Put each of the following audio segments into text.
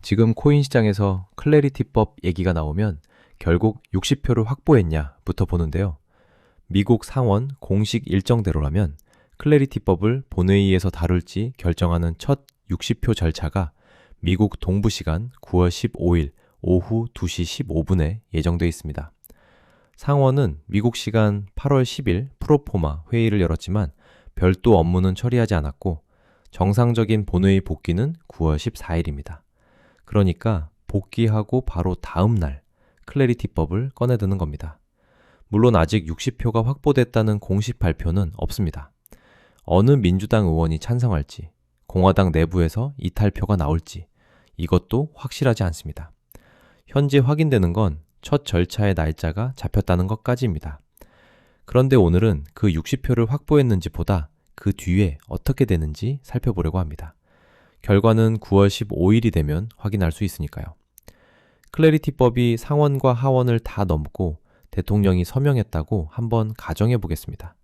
지금 코인 시장에서 클래리티법 얘기가 나오면 결국 60표를 확보했냐부터 보는데요. 미국 상원 공식 일정대로라면 클래리티법을 본회의에서 다룰지 결정하는 첫 60표 절차가 미국 동부 시간 9월 15일 오후 2시 15분에 예정되어 있습니다. 상원은 미국 시간 8월 10일 프로포마 회의를 열었지만 별도 업무는 처리하지 않았고 정상적인 본회의 복귀는 9월 14일입니다. 그러니까 복귀하고 바로 다음 날 클래리티법을 꺼내드는 겁니다. 물론 아직 60표가 확보됐다는 공식 발표는 없습니다. 어느 민주당 의원이 찬성할지, 공화당 내부에서 이탈표가 나올지 이것도 확실하지 않습니다. 현재 확인되는 건 첫 절차의 날짜가 잡혔다는 것까지입니다. 그런데 오늘은 그 60표를 확보했는지 보다 그 뒤에 어떻게 되는지 살펴보려고 합니다. 결과는 9월 15일이 되면 확인할 수 있으니까요. 클래리티법이 상원과 하원을 다 넘고 대통령이 서명했다고 한번 가정해 보겠습니다.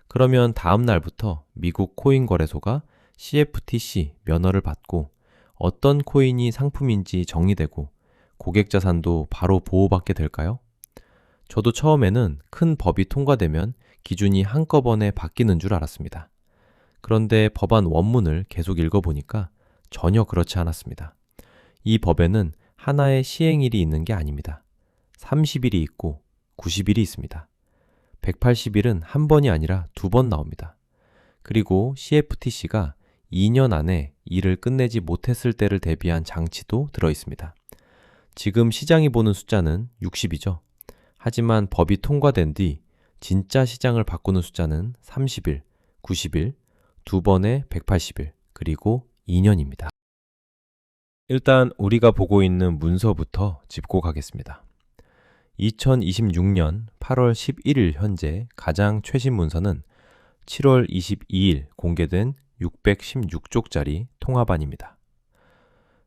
그러면 다음 날부터 미국 코인 거래소가 CFTC 면허를 받고 어떤 코인이 상품인지 정리되고 고객 자산도 바로 보호받게 될까요? 저도 처음에는 큰 법이 통과되면 기준이 한꺼번에 바뀌는 줄 알았습니다. 그런데 법안 원문을 계속 읽어보니까 전혀 그렇지 않았습니다. 이 법에는 하나의 시행일이 있는 게 아닙니다. 30일이 있고 90일이 있습니다. 180일은 한 번이 아니라 두 번 나옵니다. 그리고 CFTC가 2년 안에 일을 끝내지 못했을 때를 대비한 장치도 들어 있습니다. 지금 시장이 보는 숫자는 60이죠. 하지만 법이 통과된 뒤 진짜 시장을 바꾸는 숫자는 30일, 90일, 두 번의 180일, 그리고 2년입니다. 일단 우리가 보고 있는 문서부터 짚고 가겠습니다. 2026년 8월 11일 현재 가장 최신 문서는 7월 22일 공개된 616쪽짜리 통합안입니다.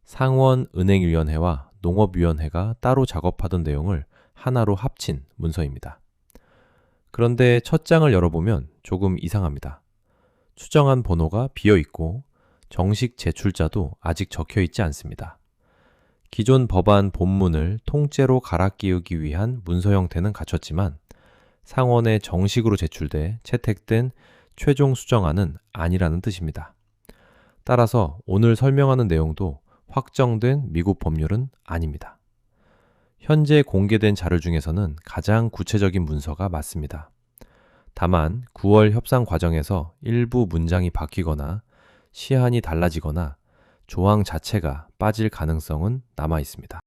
상원 은행위원회와 농업위원회가 따로 작업하던 내용을 하나로 합친 문서입니다. 그런데 첫 장을 열어보면 조금 이상합니다. 추정한 번호가 비어있고 정식 제출자도 아직 적혀있지 않습니다. 기존 법안 본문을 통째로 갈아 끼우기 위한 문서 형태는 갖췄지만 상원에 정식으로 제출돼 채택된 최종 수정안은 아니라는 뜻입니다. 따라서 오늘 설명하는 내용도 확정된 미국 법률은 아닙니다. 현재 공개된 자료 중에서는 가장 구체적인 문서가 맞습니다. 다만 9월 협상 과정에서 일부 문장이 바뀌거나 시한이 달라지거나 조항 자체가 빠질 가능성은 남아 있습니다.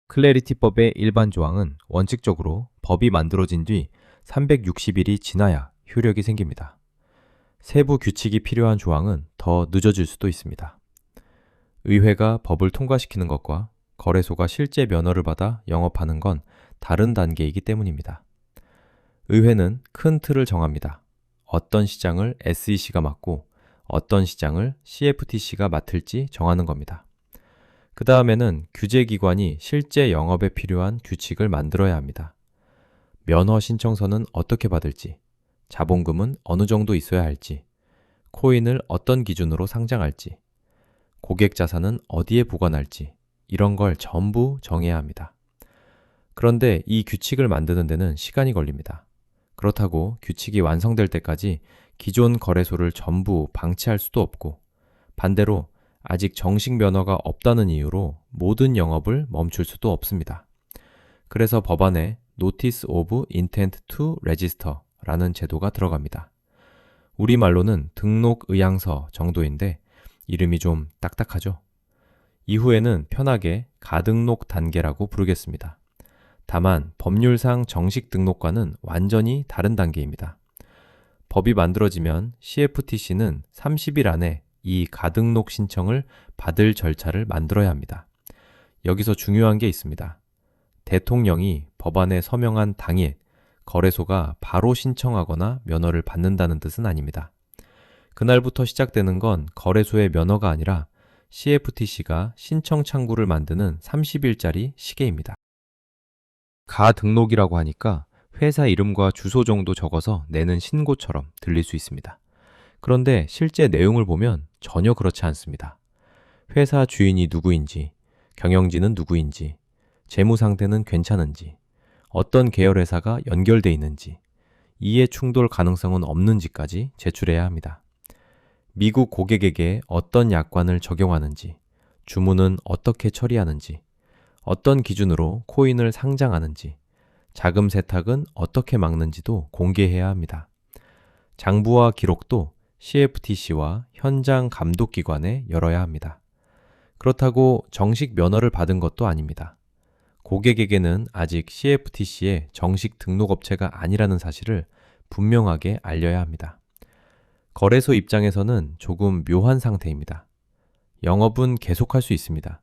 클래리티법의 일반 조항은 원칙적으로 법이 만들어진 뒤 360일이 지나야 효력이 생깁니다. 세부 규칙이 필요한 조항은 더 늦어질 수도 있습니다. 의회가 법을 통과시키는 것과 거래소가 실제 면허를 받아 영업하는 건 다른 단계이기 때문입니다. 의회는 큰 틀을 정합니다. 어떤 시장을 SEC가 맡고 어떤 시장을 CFTC가 맡을지 정하는 겁니다. 그 다음에는 규제기관이 실제 영업에 필요한 규칙을 만들어야 합니다. 면허 신청서는 어떻게 받을지, 자본금은 어느 정도 있어야 할지, 코인을 어떤 기준으로 상장할지, 고객 자산은 어디에 보관할지 이런 걸 전부 정해야 합니다. 그런데 이 규칙을 만드는 데는 시간이 걸립니다. 그렇다고 규칙이 완성될 때까지 기존 거래소를 전부 방치할 수도 없고 반대로 아직 정식 면허가 없다는 이유로 모든 영업을 멈출 수도 없습니다. 그래서 법안에 Notice of Intent to Register 라는 제도가 들어갑니다. 우리말로는 등록 의향서 정도인데 이름이 좀 딱딱하죠? 이후에는 편하게 가등록 단계라고 부르겠습니다. 다만 법률상 정식 등록과는 완전히 다른 단계입니다. 법이 만들어지면 CFTC는 30일 안에 이 가등록 신청을 받을 절차를 만들어야 합니다. 여기서 중요한 게 있습니다. 대통령이 법안에 서명한 당일 거래소가 바로 신청하거나 면허를 받는다는 뜻은 아닙니다. 그날부터 시작되는 건 거래소의 면허가 아니라 CFTC가 신청 창구를 만드는 30일짜리 시계입니다. 가등록이라고 하니까 회사 이름과 주소 정도 적어서 내는 신고처럼 들릴 수 있습니다. 그런데 실제 내용을 보면 전혀 그렇지 않습니다. 회사 주인이 누구인지, 경영진은 누구인지, 재무 상태는 괜찮은지, 어떤 계열 회사가 연결돼 있는지, 이해 충돌 가능성은 없는지까지 제출해야 합니다. 미국 고객에게 어떤 약관을 적용하는지, 주문은 어떻게 처리하는지, 어떤 기준으로 코인을 상장하는지, 자금 세탁은 어떻게 막는지도 공개해야 합니다. 장부와 기록도 CFTC와 현장 감독기관에 열어야 합니다. 그렇다고 정식 면허를 받은 것도 아닙니다. 고객에게는 아직 CFTC의 정식 등록업체가 아니라는 사실을 분명하게 알려야 합니다. 거래소 입장에서는 조금 묘한 상태입니다. 영업은 계속할 수 있습니다.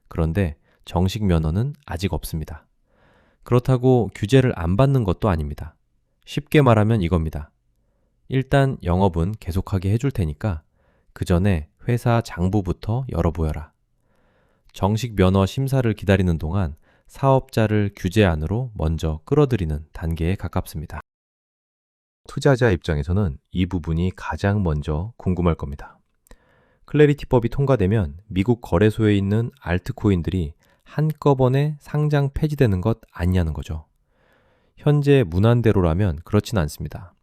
그런데 정식 면허는 아직 없습니다. 그렇다고 규제를 안 받는 것도 아닙니다. 쉽게 말하면 이겁니다. 일단 영업은 계속하게 해줄 테니까 그 전에 회사 장부부터 열어보여라. 정식 면허 심사를 기다리는 동안 사업자를 규제 안으로 먼저 끌어들이는 단계에 가깝습니다. 투자자 입장에서는 이 부분이 가장 먼저 궁금할 겁니다. 클래리티법이 통과되면 미국 거래소에 있는 알트코인들이 한꺼번에 상장 폐지되는 것 아니냐는 거죠. 현재 문안대로라면 그렇진 않습니다.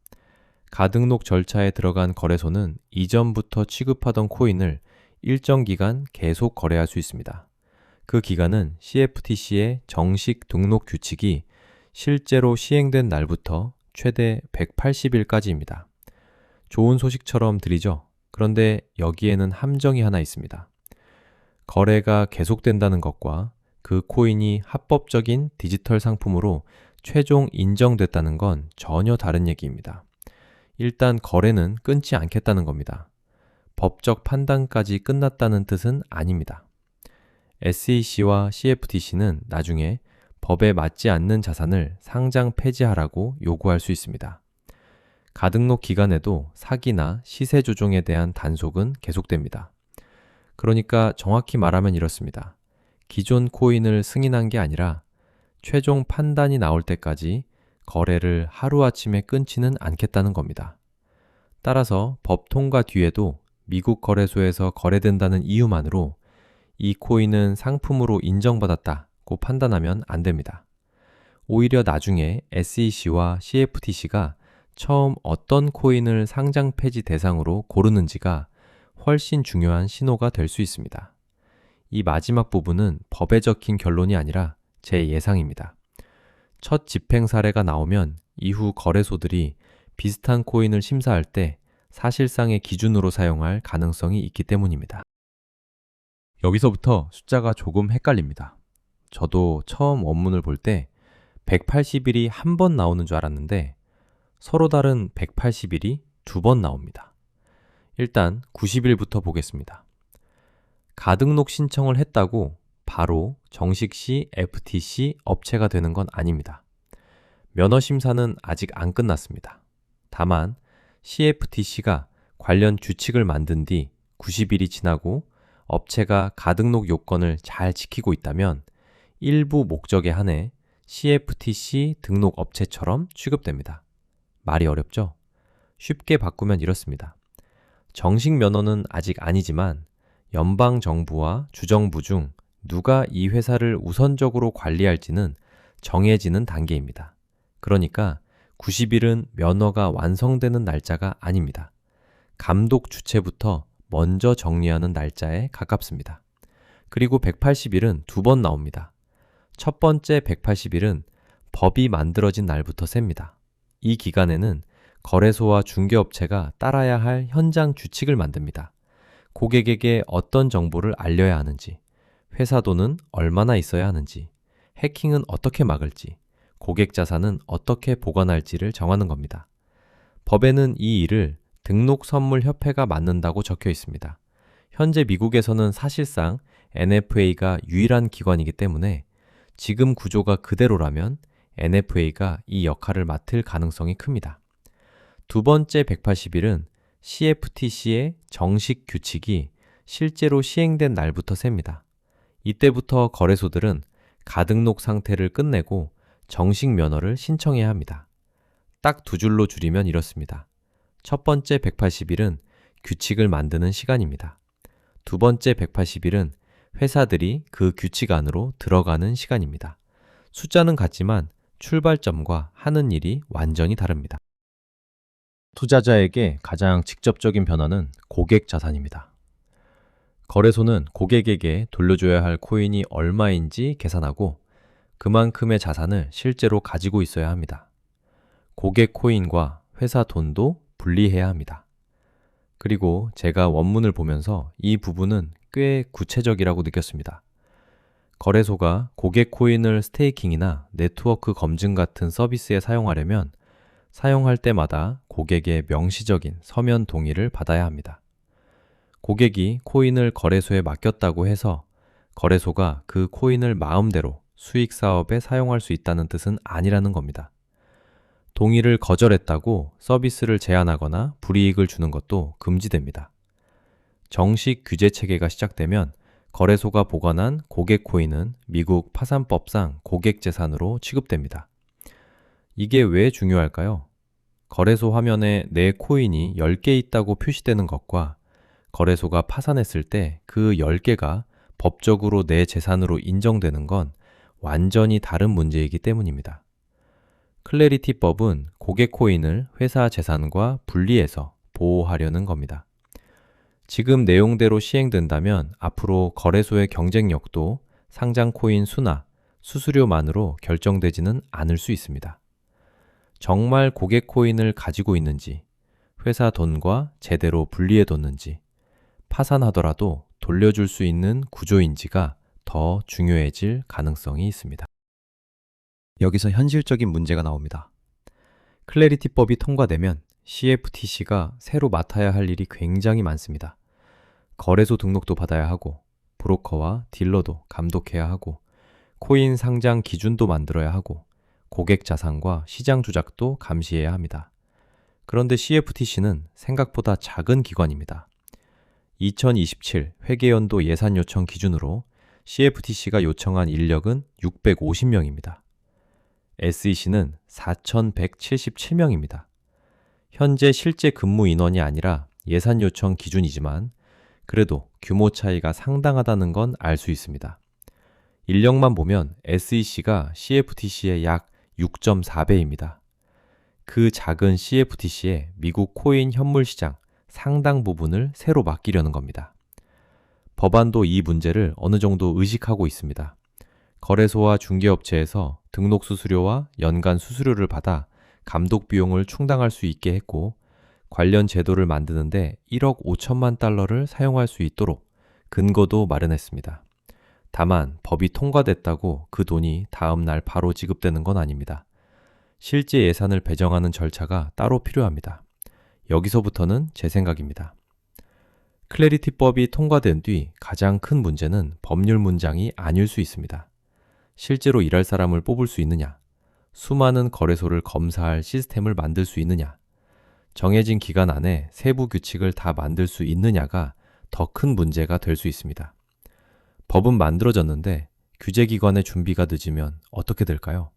가등록 절차에 들어간 거래소는 이전부터 취급하던 코인을 일정 기간 계속 거래할 수 있습니다. 그 기간은 CFTC의 정식 등록 규칙이 실제로 시행된 날부터 최대 180일까지입니다. 좋은 소식처럼 들리죠? 그런데 여기에는 함정이 하나 있습니다. 거래가 계속된다는 것과 그 코인이 합법적인 디지털 상품으로 최종 인정됐다는 건 전혀 다른 얘기입니다. 일단 거래는 끊지 않겠다는 겁니다. 법적 판단까지 끝났다는 뜻은 아닙니다. SEC와 CFTC는 나중에 법에 맞지 않는 자산을 상장 폐지하라고 요구할 수 있습니다. 가등록 기간에도 사기나 시세 조종에 대한 단속은 계속됩니다. 그러니까 정확히 말하면 이렇습니다. 기존 코인을 승인한 게 아니라 최종 판단이 나올 때까지 거래를 하루아침에 끊지는 않겠다는 겁니다. 따라서 법 통과 뒤에도 미국 거래소에서 거래된다는 이유만으로 이 코인은 상품으로 인정받았다고 판단하면 안 됩니다. 오히려 나중에 SEC와 CFTC가 처음 어떤 코인을 상장 폐지 대상으로 고르는지가 훨씬 중요한 신호가 될 수 있습니다. 이 마지막 부분은 법에 적힌 결론이 아니라 제 예상입니다. 첫 집행 사례가 나오면 이후 거래소들이 비슷한 코인을 심사할 때 사실상의 기준으로 사용할 가능성이 있기 때문입니다. 여기서부터 숫자가 조금 헷갈립니다. 저도 처음 원문을 볼 때 180일이 한 번 나오는 줄 알았는데 서로 다른 180일이 두 번 나옵니다. 일단 90일부터 보겠습니다. 가등록 신청을 했다고 바로 정식 CFTC 업체가 되는 건 아닙니다. 면허 심사는 아직 안 끝났습니다. 다만 CFTC가 관련 규칙을 만든 뒤 90일이 지나고 업체가 가등록 요건을 잘 지키고 있다면 일부 목적에 한해 CFTC 등록 업체처럼 취급됩니다. 말이 어렵죠? 쉽게 바꾸면 이렇습니다. 정식 면허는 아직 아니지만 연방정부와 주정부 중 누가 이 회사를 우선적으로 관리할지는 정해지는 단계입니다. 그러니까 90일은 면허가 완성되는 날짜가 아닙니다. 감독 주체부터 먼저 정리하는 날짜에 가깝습니다. 그리고 180일은 두 번 나옵니다. 첫 번째 180일은 법이 만들어진 날부터 셉니다. 이 기간에는 거래소와 중개업체가 따라야 할 현장 규칙을 만듭니다. 고객에게 어떤 정보를 알려야 하는지, 회사 돈은 얼마나 있어야 하는지, 해킹은 어떻게 막을지, 고객 자산은 어떻게 보관할지를 정하는 겁니다. 법에는 이 일을 등록선물협회가 맡는다고 적혀 있습니다. 현재 미국에서는 사실상 NFA가 유일한 기관이기 때문에 지금 구조가 그대로라면 NFA가 이 역할을 맡을 가능성이 큽니다. 두 번째 180일은 CFTC의 정식 규칙이 실제로 시행된 날부터 셉니다. 이때부터 거래소들은 가등록 상태를 끝내고 정식 면허를 신청해야 합니다. 딱 두 줄로 줄이면 이렇습니다. 첫 번째 180일은 규칙을 만드는 시간입니다. 두 번째 180일은 회사들이 그 규칙 안으로 들어가는 시간입니다. 숫자는 같지만 출발점과 하는 일이 완전히 다릅니다. 투자자에게 가장 직접적인 변화는 고객 자산입니다. 거래소는 고객에게 돌려줘야 할 코인이 얼마인지 계산하고 그만큼의 자산을 실제로 가지고 있어야 합니다. 고객 코인과 회사 돈도 분리해야 합니다. 그리고 제가 원문을 보면서 이 부분은 꽤 구체적이라고 느꼈습니다. 거래소가 고객 코인을 스테이킹이나 네트워크 검증 같은 서비스에 사용하려면 사용할 때마다 고객의 명시적인 서면 동의를 받아야 합니다. 고객이 코인을 거래소에 맡겼다고 해서 거래소가 그 코인을 마음대로 수익 사업에 사용할 수 있다는 뜻은 아니라는 겁니다. 동의를 거절했다고 서비스를 제한하거나 불이익을 주는 것도 금지됩니다. 정식 규제 체계가 시작되면 거래소가 보관한 고객 코인은 미국 파산법상 고객 재산으로 취급됩니다. 이게 왜 중요할까요? 거래소 화면에 내 코인이 10개 있다고 표시되는 것과 거래소가 파산했을 때 그 10개가 법적으로 내 재산으로 인정되는 건 완전히 다른 문제이기 때문입니다. 클래리티법은 고객 코인을 회사 재산과 분리해서 보호하려는 겁니다. 지금 내용대로 시행된다면 앞으로 거래소의 경쟁력도 상장 코인 수나 수수료만으로 결정되지는 않을 수 있습니다. 정말 고객 코인을 가지고 있는지, 회사 돈과 제대로 분리해뒀는지, 파산하더라도 돌려줄 수 있는 구조인지가 더 중요해질 가능성이 있습니다. 여기서 현실적인 문제가 나옵니다. 클래리티법이 통과되면 CFTC가 새로 맡아야 할 일이 굉장히 많습니다. 거래소 등록도 받아야 하고, 브로커와 딜러도 감독해야 하고, 코인 상장 기준도 만들어야 하고, 고객 자산과 시장 조작도 감시해야 합니다. 그런데 CFTC는 생각보다 작은 기관입니다. 2027 회계연도 예산 요청 기준으로 CFTC가 요청한 인력은 650명입니다. SEC는 4,177명입니다. 현재 실제 근무 인원이 아니라 예산 요청 기준이지만 그래도 규모 차이가 상당하다는 건 알 수 있습니다. 인력만 보면 SEC가 CFTC의 약 6.4배입니다. 그 작은 CFTC에 미국 코인 현물 시장 상당 부분을 새로 맡기려는 겁니다. 법안도 이 문제를 어느 정도 의식하고 있습니다. 거래소와 중개업체에서 등록 수수료와 연간 수수료를 받아 감독 비용을 충당할 수 있게 했고 관련 제도를 만드는데 1억 5천만 달러를 사용할 수 있도록 근거도 마련했습니다. 다만 법이 통과됐다고 그 돈이 다음 날 바로 지급되는 건 아닙니다. 실제 예산을 배정하는 절차가 따로 필요합니다. 여기서부터는 제 생각입니다. 클래리티법이 통과된 뒤 가장 큰 문제는 법률 문장이 아닐 수 있습니다. 실제로 일할 사람을 뽑을 수 있느냐, 수많은 거래소를 검사할 시스템을 만들 수 있느냐, 정해진 기간 안에 세부 규칙을 다 만들 수 있느냐가 더 큰 문제가 될 수 있습니다. 법은 만들어졌는데 규제기관의 준비가 늦으면 어떻게 될까요?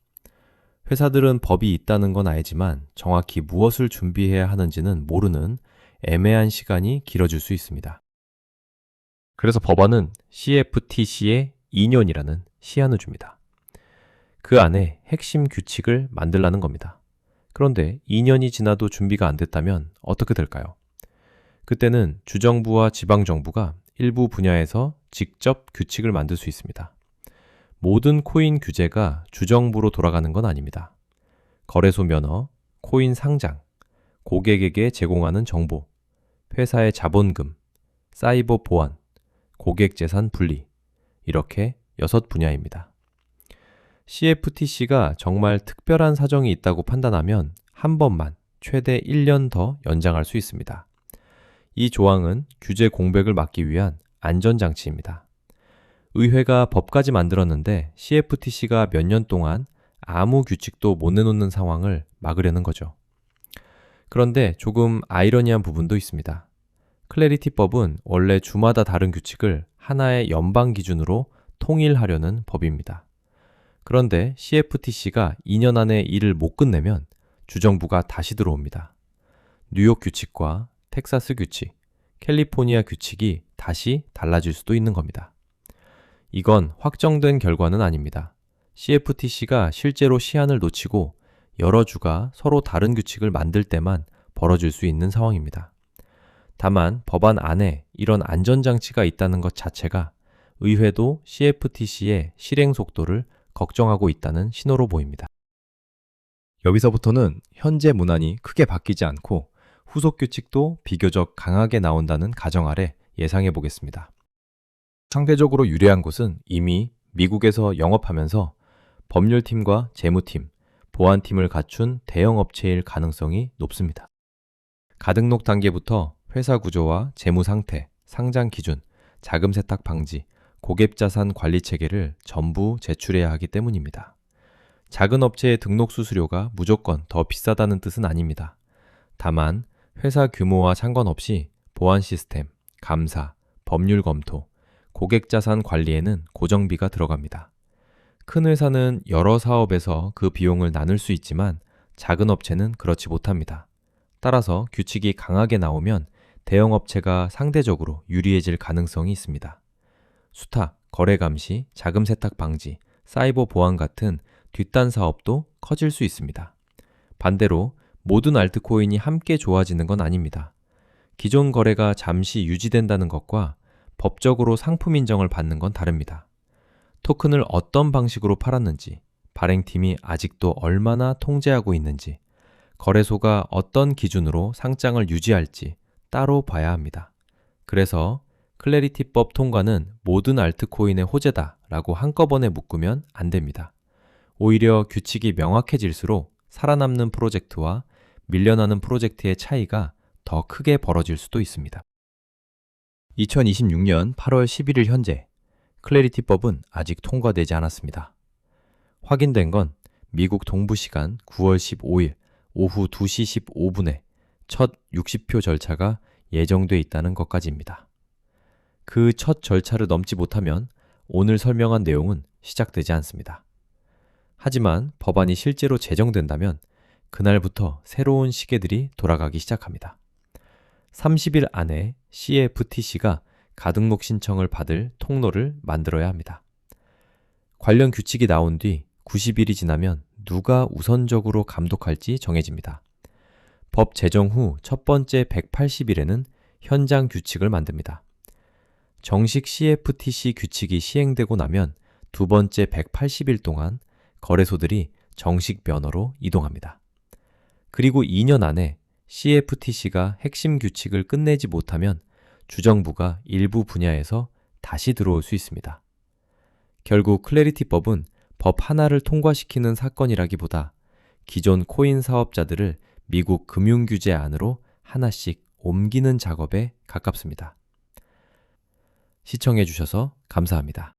회사들은 법이 있다는 건 알지만 정확히 무엇을 준비해야 하는지는 모르는 애매한 시간이 길어질 수 있습니다. 그래서 법안은 CFTC에 2년이라는 시한을 줍니다. 그 안에 핵심 규칙을 만들라는 겁니다. 그런데 2년이 지나도 준비가 안 됐다면 어떻게 될까요? 그때는 주정부와 지방정부가 일부 분야에서 직접 규칙을 만들 수 있습니다. 모든 코인 규제가 주정부로 돌아가는 건 아닙니다. 거래소 면허, 코인 상장, 고객에게 제공하는 정보, 회사의 자본금, 사이버 보안, 고객 재산 분리, 이렇게 6분야입니다. CFTC가 정말 특별한 사정이 있다고 판단하면 한 번만 최대 1년 더 연장할 수 있습니다. 이 조항은 규제 공백을 막기 위한 안전장치입니다. 의회가 법까지 만들었는데 CFTC가 몇 년 동안 아무 규칙도 못 내놓는 상황을 막으려는 거죠. 그런데 조금 아이러니한 부분도 있습니다. 클래리티법은 원래 주마다 다른 규칙을 하나의 연방 기준으로 통일하려는 법입니다. 그런데 CFTC가 2년 안에 일을 못 끝내면 주정부가 다시 들어옵니다. 뉴욕 규칙과 텍사스 규칙, 캘리포니아 규칙이 다시 달라질 수도 있는 겁니다. 이건 확정된 결과는 아닙니다. CFTC가 실제로 시한을 놓치고 여러 주가 서로 다른 규칙을 만들 때만 벌어질 수 있는 상황입니다. 다만 법안 안에 이런 안전장치가 있다는 것 자체가 의회도 CFTC의 실행 속도를 걱정하고 있다는 신호로 보입니다. 여기서부터는 현재 문안이 크게 바뀌지 않고 후속 규칙도 비교적 강하게 나온다는 가정 아래 예상해 보겠습니다. 상대적으로 유리한 곳은 이미 미국에서 영업하면서 법률팀과 재무팀, 보안팀을 갖춘 대형 업체일 가능성이 높습니다. 가등록 단계부터 회사 구조와 재무 상태, 상장 기준, 자금 세탁 방지, 고객 자산 관리 체계를 전부 제출해야 하기 때문입니다. 작은 업체의 등록 수수료가 무조건 더 비싸다는 뜻은 아닙니다. 다만 회사 규모와 상관없이 보안 시스템, 감사, 법률 검토, 고객 자산 관리에는 고정비가 들어갑니다. 큰 회사는 여러 사업에서 그 비용을 나눌 수 있지만 작은 업체는 그렇지 못합니다. 따라서 규칙이 강하게 나오면 대형 업체가 상대적으로 유리해질 가능성이 있습니다. 수탁, 거래 감시, 자금 세탁 방지, 사이버 보안 같은 뒷단 사업도 커질 수 있습니다. 반대로 모든 알트코인이 함께 좋아지는 건 아닙니다. 기존 거래가 잠시 유지된다는 것과 법적으로 상품 인정을 받는 건 다릅니다. 토큰을 어떤 방식으로 팔았는지, 발행팀이 아직도 얼마나 통제하고 있는지, 거래소가 어떤 기준으로 상장을 유지할지 따로 봐야 합니다. 그래서 클래리티법 통과는 모든 알트코인의 호재다 라고 한꺼번에 묶으면 안 됩니다. 오히려 규칙이 명확해질수록 살아남는 프로젝트와 밀려나는 프로젝트의 차이가 더 크게 벌어질 수도 있습니다. 2026년 8월 11일 현재 클래리티법은 아직 통과되지 않았습니다. 확인된 건 미국 동부 시간 9월 15일 오후 2시 15분에 첫 60표 절차가 예정돼 있다는 것까지입니다. 그 첫 절차를 넘지 못하면 오늘 설명한 내용은 시작되지 않습니다. 하지만 법안이 실제로 제정된다면 그날부터 새로운 시계들이 돌아가기 시작합니다. 30일 안에 CFTC가 가등록 신청을 받을 통로를 만들어야 합니다. 관련 규칙이 나온 뒤 90일이 지나면 누가 우선적으로 감독할지 정해집니다. 법 제정 후 첫 번째 180일에는 현장 규칙을 만듭니다. 정식 CFTC 규칙이 시행되고 나면 두 번째 180일 동안 거래소들이 정식 면허로 이동합니다. 그리고 2년 안에 CFTC가 핵심 규칙을 끝내지 못하면 주정부가 일부 분야에서 다시 들어올 수 있습니다. 결국 클래리티법은 법 하나를 통과시키는 사건이라기보다 기존 코인 사업자들을 미국 금융규제 안으로 하나씩 옮기는 작업에 가깝습니다. 시청해 주셔서 감사합니다.